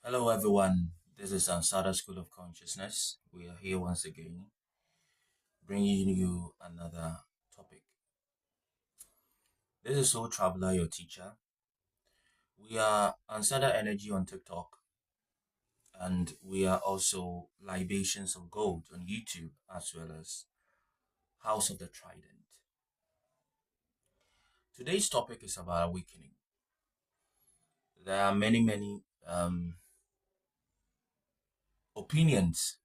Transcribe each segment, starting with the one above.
Hello, everyone. This is Ansada School of Consciousness. We are here once again, bringing you another topic. This is Soul Traveler, your teacher. We are Ansada Energy on TikTok, and we are also Libations of Gold on YouTube, as well as House of the Trident. Today's topic is about awakening. There are many opinions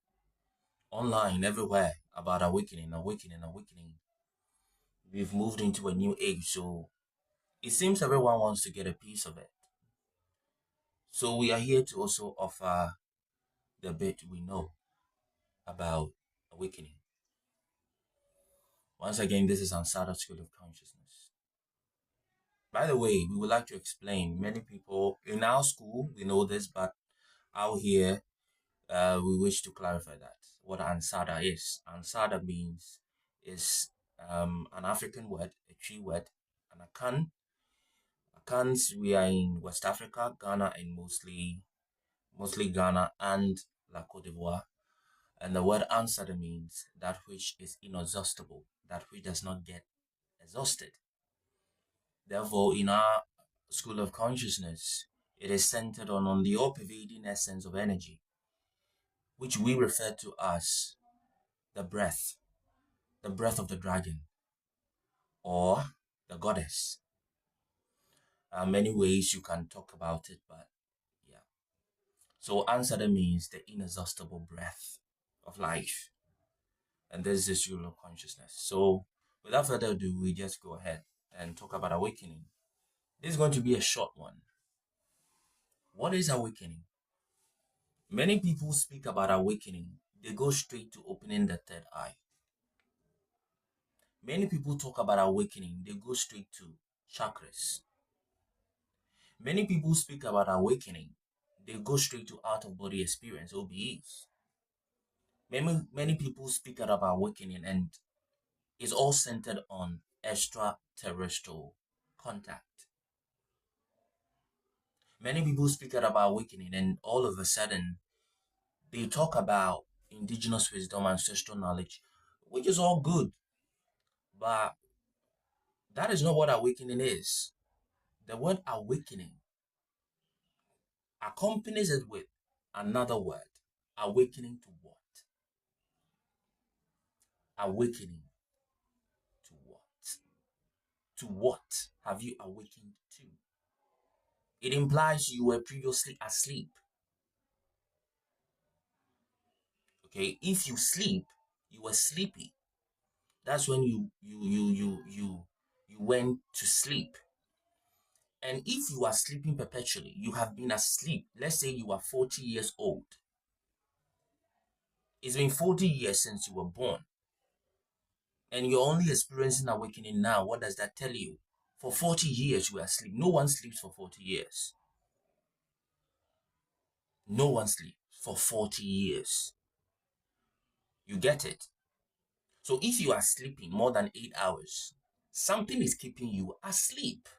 online everywhere about awakening. We've moved into a new age, so it seems everyone wants to get a piece of it. So we are here to also offer the bit we know about awakening. Once again, this is Ansada School of Consciousness. By the way, we would like to explain, many people in our school, we know this, but out here, we wish to clarify that, what Ansada is. Ansada means is an African word, a tree word, an Akan. Akans, we are in West Africa, Ghana, and mostly Ghana and La Cote d'Ivoire. And the word answer means that which is inexhaustible, that which does not get exhausted. Therefore, in our school of consciousness, it is centered on the all-pervading essence of energy, which we refer to as the breath of the dragon, or the goddess. Many ways you can talk about it, but yeah. So answer means the inexhaustible breath of life. And this is your consciousness. So without further ado, we just go ahead and talk about awakening. This is going to be a short one. What is awakening? Many people speak about awakening. They go straight to opening the third eye. Many people talk about awakening. They go straight to chakras. Many people speak about awakening. They go straight to out-of-body experience, OBEs. Many people speak about awakening and it's all centered on extraterrestrial contact. Many people speak about awakening and all of a sudden they talk about indigenous wisdom, ancestral knowledge, which is all good. But that is not what awakening is. The word awakening accompanies it with another word. Awakening to what? Awakening to what? To what have you awakened to? It implies you were previously asleep. Okay, if you sleep, you were sleepy. That's when you went to sleep. And if you are sleeping perpetually, you have been asleep. Let's say you are 40 years old. It's been 40 years since you were born. And you're only experiencing awakening now. What does that tell you? For 40 years, you are asleep. No one sleeps for 40 years. No one sleeps for 40 years. You get it? So if you are sleeping more than 8 hours, something is keeping you asleep.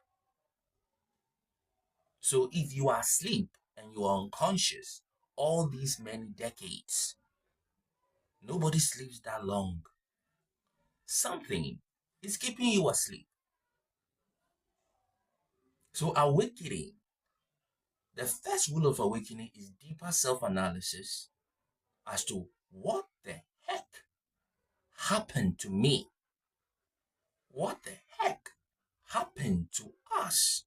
So if you are asleep and you are unconscious all these many decades, nobody sleeps that long. Something is keeping you asleep. So awakening, the first rule of awakening is deeper self-analysis as to what the heck happened to me? What the heck happened to us?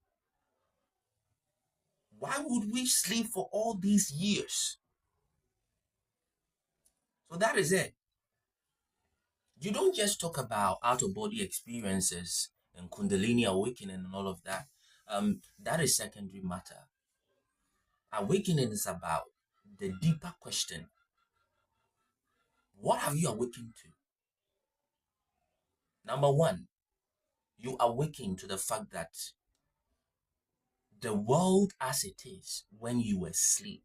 Why would we sleep for all these years? So that is it. You don't just talk about out-of-body experiences and Kundalini awakening and all of that. That is secondary matter. Awakening is about the deeper question. What have you awakened to? Number one, you awaken to the fact that the world as it is when you were asleep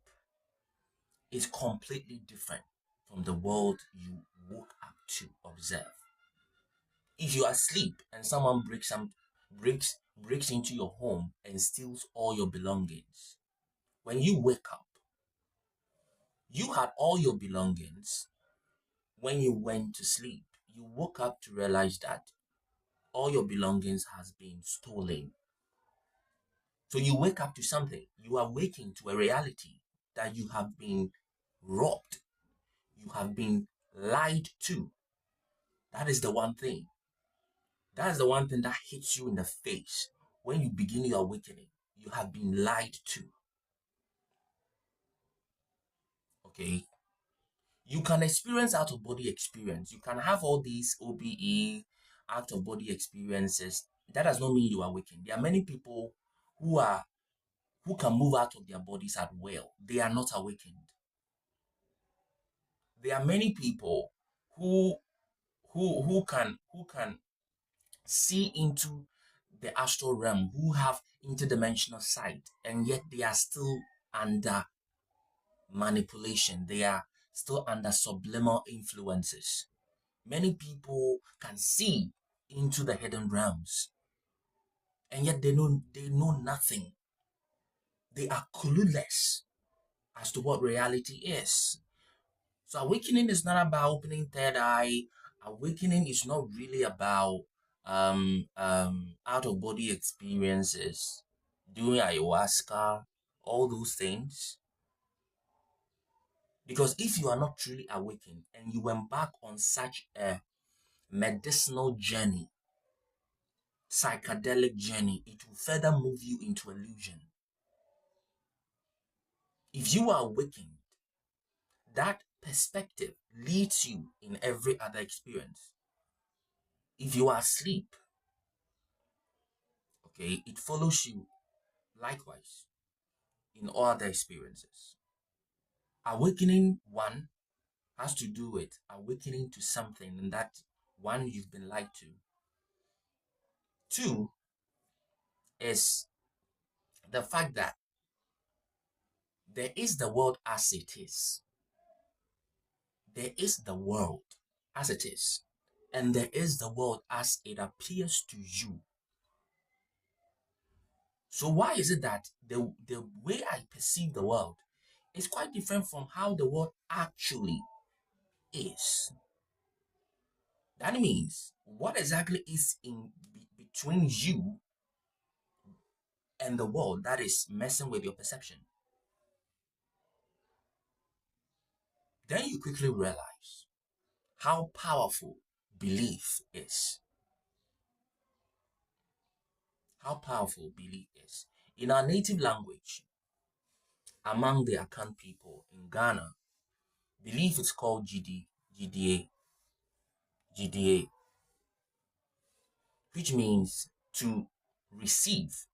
is completely different from the world you woke up to observe. If you are asleep and someone breaks into your home and steals all your belongings, when you wake up, You had all your belongings when you went to sleep. You woke up to realize that all your belongings has been stolen. So you wake up to something. You are waking to a reality that you have been robbed. You have been lied to. That is the one thing. That is the one thing that hits you in the face when you begin your awakening. You have been lied to. Okay? You can experience out of body experience. You can have all these OBE, out of body experiences. That does not mean you are awakened. There are many people who can move out of their bodies at will. They are not awakened. There are many people who can see into the astral realm, who have interdimensional sight, and yet they are still under manipulation. They are still under subliminal influences. Many people can see into the hidden realms, and yet they know nothing. They are clueless as to what reality is. So awakening is not about opening third eye. Awakening is not really about out of body experiences, doing ayahuasca, all those things. Because if you are not truly awakened and you embark on such a medicinal journey, psychedelic journey, it will further move you into illusion. If you are awakened, that perspective leads you in every other experience. If you are asleep, okay, it follows you likewise in all other experiences. Awakening, one, has to do with awakening to something that, one, you've been lied to. Two, is the fact that there is the world as it is. There is the world as it is. And there is the world as it appears to you. So why is it that the way I perceive the world is quite different from how the world actually is? That means what exactly is in between you and the world that is messing with your perception? Then you quickly realize how powerful belief is. How powerful belief is. In our native language, among the Akan people in Ghana, belief is called GDA, which means to receive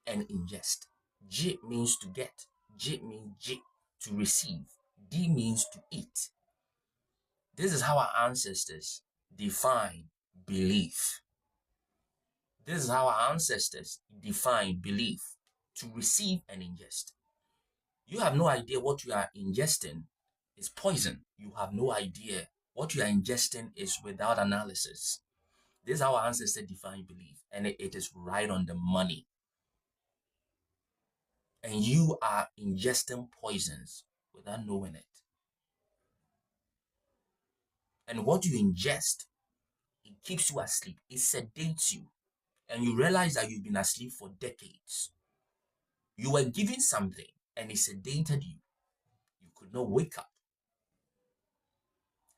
and ingest. J means to get. J means to receive. D means to eat. This is how our ancestors define belief. This is how our ancestors define belief: to receive and ingest. You have no idea what you are ingesting is poison. You have no idea what you are ingesting is without analysis. This is how our ancestors define belief, and it is right on the money. And you are ingesting poisons without knowing it. And what you ingest, it keeps you asleep. It sedates you. And you realize that you've been asleep for decades. You were given something and it sedated you. You could not wake up.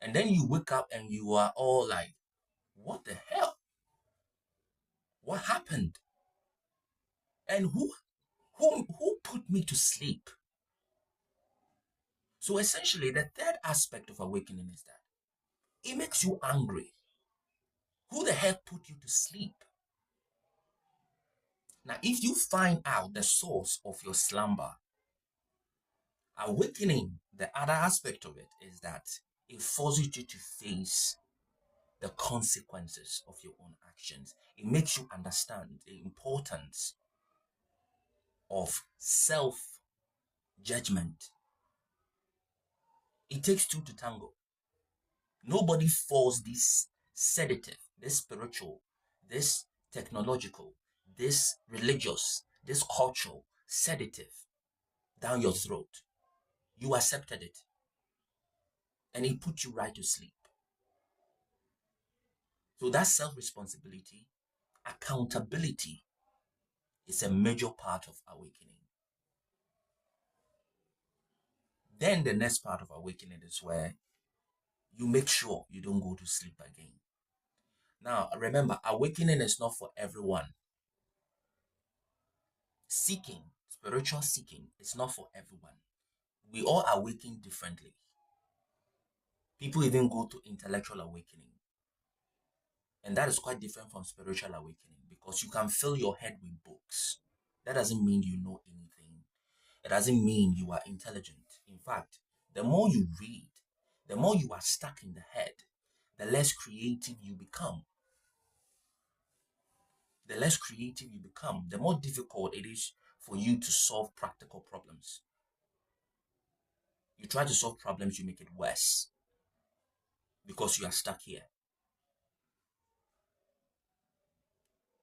And then you wake up and you are all like, what the hell? What happened? And who put me to sleep? So essentially, the third aspect of awakening is that it makes you angry. Who the heck put you to sleep? Now, if you find out the source of your slumber, awakening, the other aspect of it is that it forces you to face the consequences of your own actions. It makes you understand the importance of self-judgment. It takes two to tango. Nobody falls this sedative, this spiritual, this technological, this religious, this cultural sedative down your throat. You accepted it. And it put you right to sleep. So that self-responsibility, accountability is a major part of awakening. Then the next part of awakening is where you make sure you don't go to sleep again. Now, remember, awakening is not for everyone. Spiritual seeking, is not for everyone. We all awaken differently. People even go to intellectual awakening. And that is quite different from spiritual awakening because you can fill your head with books. That doesn't mean you know anything. It doesn't mean you are intelligent. In fact, the more you read, the more you are stuck in the head, the less creative you become. The less creative you become, the more difficult it is for you to solve practical problems. You try to solve problems, you make it worse because you are stuck here.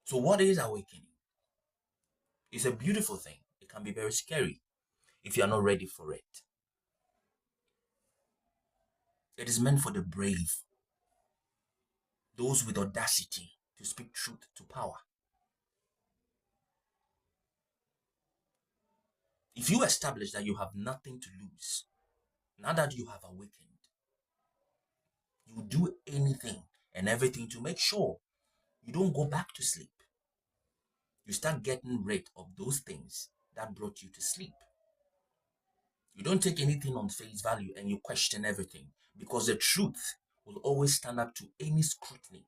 So what is awakening? It's a beautiful thing. It can be very scary if you are not ready for it. It is meant for the brave, those with audacity to speak truth to power. If you establish that you have nothing to lose, now that you have awakened, you do anything and everything to make sure you don't go back to sleep. You start getting rid of those things that brought you to sleep. You don't take anything on face value and you question everything because the truth will always stand up to any scrutiny.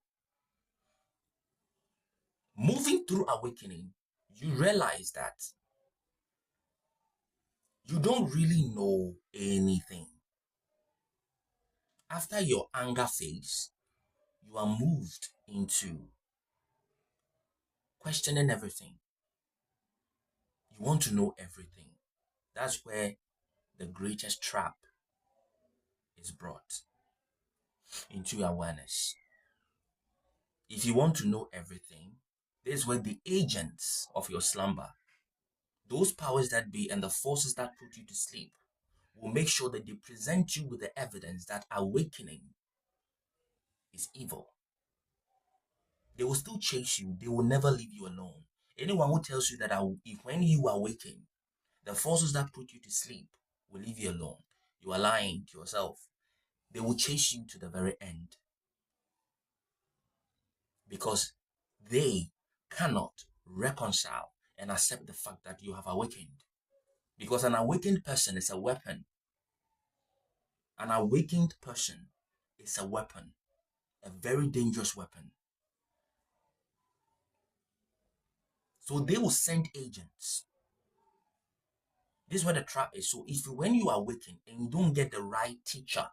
Moving through awakening, you realize that you don't really know anything. After your anger phase, you are moved into questioning everything. You want to know everything. That's where the greatest trap is brought into awareness. If you want to know everything, this is where the agents of your slumber, those powers that be and the forces that put you to sleep, will make sure that they present you with the evidence that awakening is evil. They will still chase you. They will never leave you alone. Anyone who tells you that if when you awaken, the forces that put you to sleep will leave you alone, you are lying to yourself. They will chase you to the very end because they cannot reconcile and accept the fact that you have awakened. Because an awakened person is a weapon. An awakened person is a weapon, a very dangerous weapon. So they will send agents. This is where the trap is. So if when you awaken and you don't get the right teacher,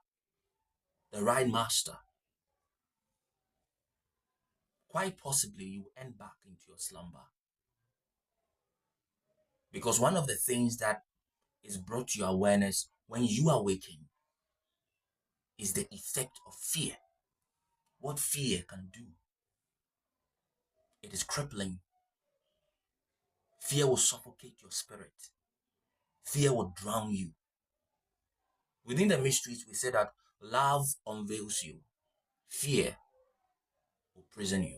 the right master, quite possibly you end back into your slumber. Because one of the things that is brought to your awareness when you awaken is the effect of fear. What fear can do. It is crippling. Fear will suffocate your spirit. Fear will drown you. Within the mysteries, we say that love unveils you. Fear will prison you.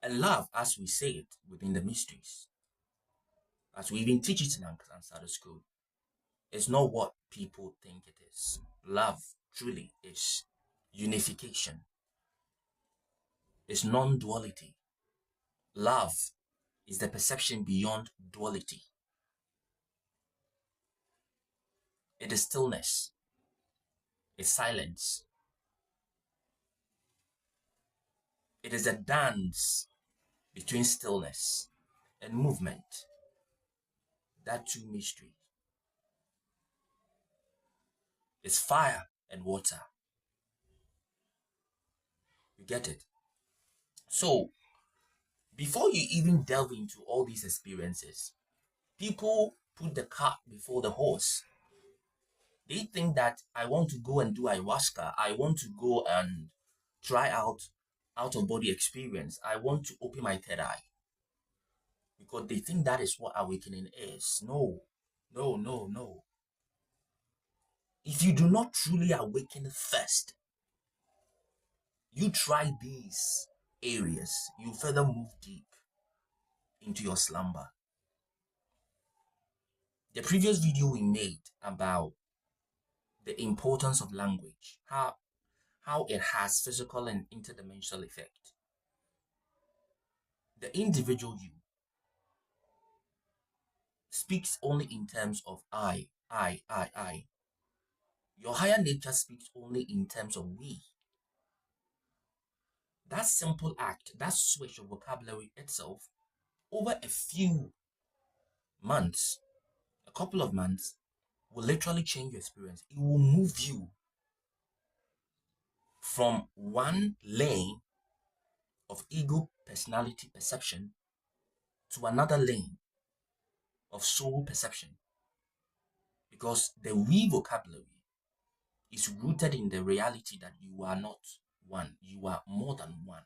And love, as we say it within the mysteries, as we even teach it in Sunday school, is not what people think it is. Love truly is unification. It's non-duality. Love is the perception beyond duality. It is stillness. It's silence. It is a dance between stillness and movement. That two mystery. It's fire and water. You get it? So, before you even delve into all these experiences, people put the cart before the horse. They think that I want to go and do ayahuasca. I want to go and try out of body experience. I want to open my third eye. because they think that is what awakening is. No, no, no, no. If you do not truly awaken first, you try these areas, you further move deep into your slumber. The previous video we made about the importance of language, how it has physical and interdimensional effect. The individual you speaks only in terms of I. Your higher nature speaks only in terms of we. That simple act, that switch of vocabulary itself, over a few months, a couple of months, will literally change your experience. It will move you from one lane of ego personality perception to another lane of soul perception. Because the we vocabulary is rooted in the reality that you are not one, you are more than one.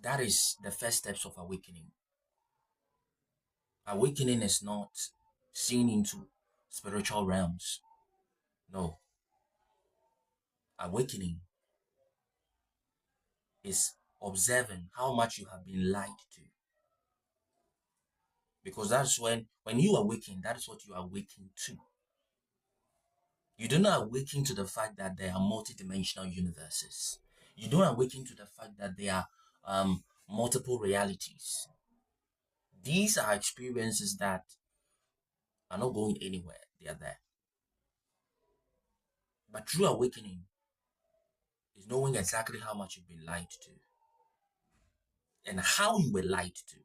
That is the first steps of awakening. Awakening is not seen into spiritual realms. No. Awakening is observing how much you have been lied to. Because that's when you awaken, that is what you awaken to. You do not awaken to the fact that there are multidimensional universes. You don't awaken to the fact that there are multiple realities. These are experiences that are not going anywhere. They are there. But true awakening is knowing exactly how much you've been lied to, and how you were lied to,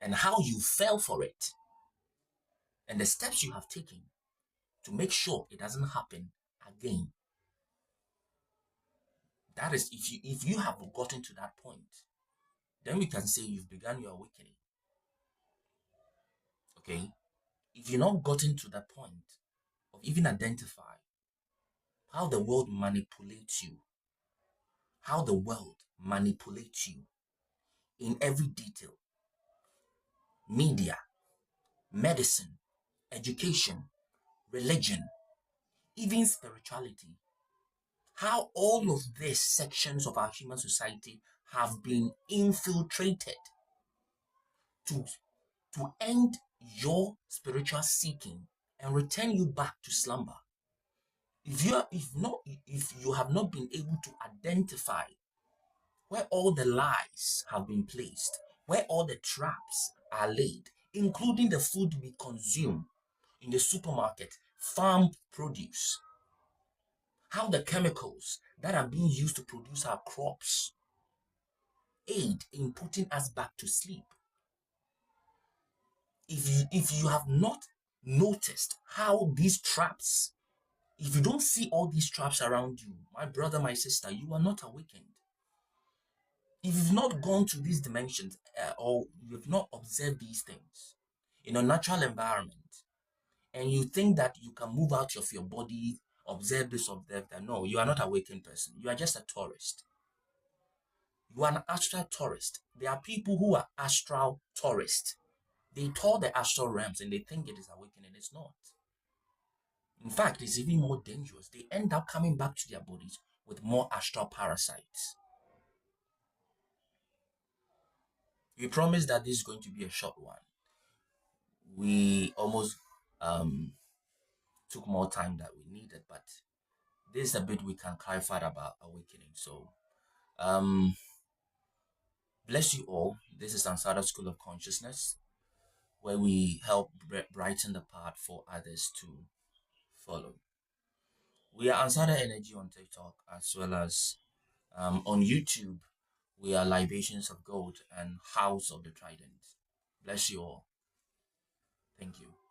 and how you fell for it, and the steps you have taken to make sure it doesn't happen again. That is, if you have gotten to that point, then we can say you've begun your awakening. Okay? If you've not gotten to that point of even identify how the world manipulates you, how the world manipulates you in every detail, media, medicine, education, religion, even spirituality, how all of these sections of our human society have been infiltrated to, to end your spiritual seeking and return you back to slumber. If you have not been able to identify where all the lies have been placed, where all the traps are laid, including the food we consume in the supermarket, farm produce, how the chemicals that are being used to produce our crops aid in putting us back to sleep. If you have not noticed how these traps, if you don't see all these traps around you, my brother, my sister, you are not awakened. If you've not gone to these dimensions or you've not observed these things in a natural environment, and you think that you can move out of your body, observe this, observe that, no, you are not an awakened person. You are just a tourist. You are an astral tourist. There are people who are astral tourists. They tour the astral realms and they think it is awakening. It's not. In fact, it's even more dangerous. They end up coming back to their bodies with more astral parasites. We promise that this is going to be a short one. We almost took more time than we needed, but this is a bit we can clarify about awakening. So, bless you all. This is Ansada School of Consciousness, where we help brighten the path for others to follow. We are Ansada Energy on TikTok as well as on YouTube. We are Libations of Gold and House of the Trident. Bless you all. Thank you.